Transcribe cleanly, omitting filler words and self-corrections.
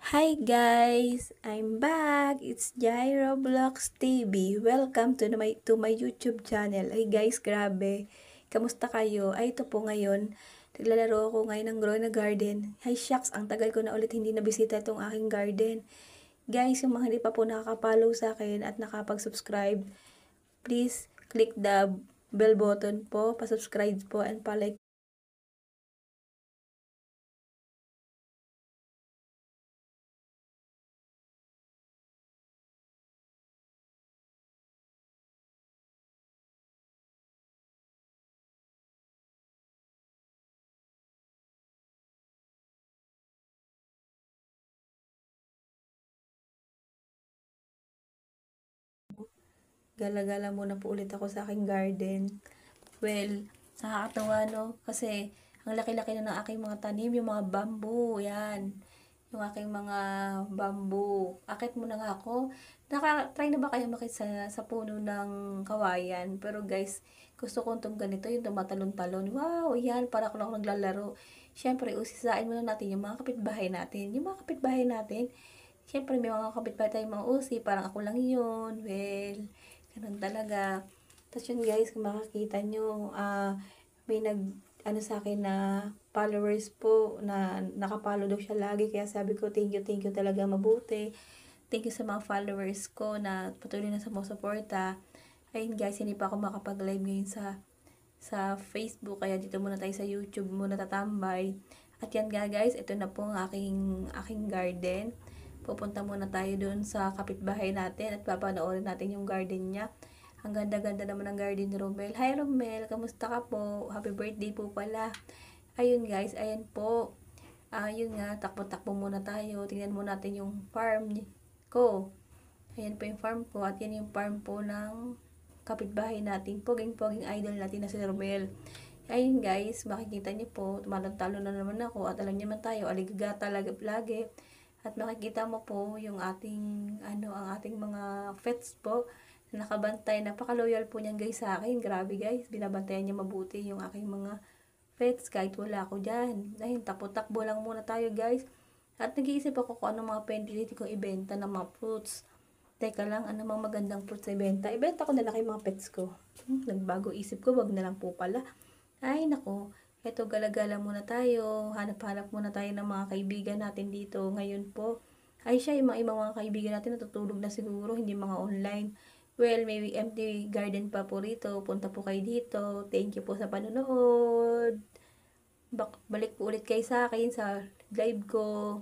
Hi guys! I'm back! It's Jai Roblox TV. Welcome to my YouTube channel. Ay guys, grabe. Kamusta kayo? Ay ito po ngayon. Naglalaro ako ngayon ng Grow na Garden. Hi shucks, ang tagal ko na ulit hindi nabisita itong aking garden. Guys, yung mga hindi pa po nakaka-follow sa akin at nakapag-subscribe, please click the bell button po, pa-subscribe po and pa-like. Gala-gala muna po ulit ako sa aking garden. Well, nakakatawa no? Kasi ang laki-laki na ng aking mga tanim, yung mga bamboo, yan. Yung aking mga bamboo. Akit muna nga ako. Try na ba kayo makit sa puno ng kawayan? Pero guys, gusto ko itong ganito, yung tumatalon-talon. Wow, yan, para ako naglalaro. Siyempre, usisain muna natin yung mga kapitbahay natin. Yung mga kapitbahay natin, siyempre may mga kapitbahay tayong mga usi, parang ako lang yun. Well, ganun talaga. Tapos yun guys, kung makakita nyo, may ano sa akin na followers po na nakapollow daw siya lagi. Kaya sabi ko, thank you talaga, mabuti. Thank you sa mga followers ko na patuloy na sumusuporta. Ayun guys, hindi pa ako makapag-live ngayon sa Facebook. Kaya dito muna tayo sa YouTube muna tatambay. At yan nga guys, ito na po ang aking garden. Pupunta muna tayo dun sa kapitbahay natin at papanoorin natin yung garden niya. Ang ganda-ganda naman ng garden ni Romel. Hi Romel, kamusta ka po? Happy birthday po pala. Ayun guys, ayan po. Ayun nga, takbo-takbo muna tayo. Tingnan muna natin yung farm ko. Ayan po yung farm ko at yan yung farm po ng kapitbahay natin. Poging-poging idol natin na si Romel. Ayun guys, makikita niyo po, tumalon-talon na naman ako at alam niyo man tayo, aligaga talaga lagi. At makikita mo po yung ang ating mga pets po na nakabantay. Napaka-loyal po niyan guys sa akin. Grabe guys, binabantayan niya mabuti yung aking mga pets kahit wala ako dyan. Ayun, takbo-takbo lang muna tayo guys. At nag-iisip ako kung anong mga pwede kong ibenta ng mga fruits. Teka lang, ano mga magandang fruits na ibenta? Ibenta ko na lang kay mga pets ko. Nagbago isip ko, wag na lang po pala. Ay, nako. Eto, gala-gala muna tayo. Hanap-hanap muna tayo ng mga kaibigan natin dito. Ngayon po, ay siya, yung mga ibang mga kaibigan natin natutulog na siguro, hindi mga online. Well, maybe empty garden pa po rito. Punta po kayo dito. Thank you po sa panonood. Balik po ulit kayo sa akin sa live ko.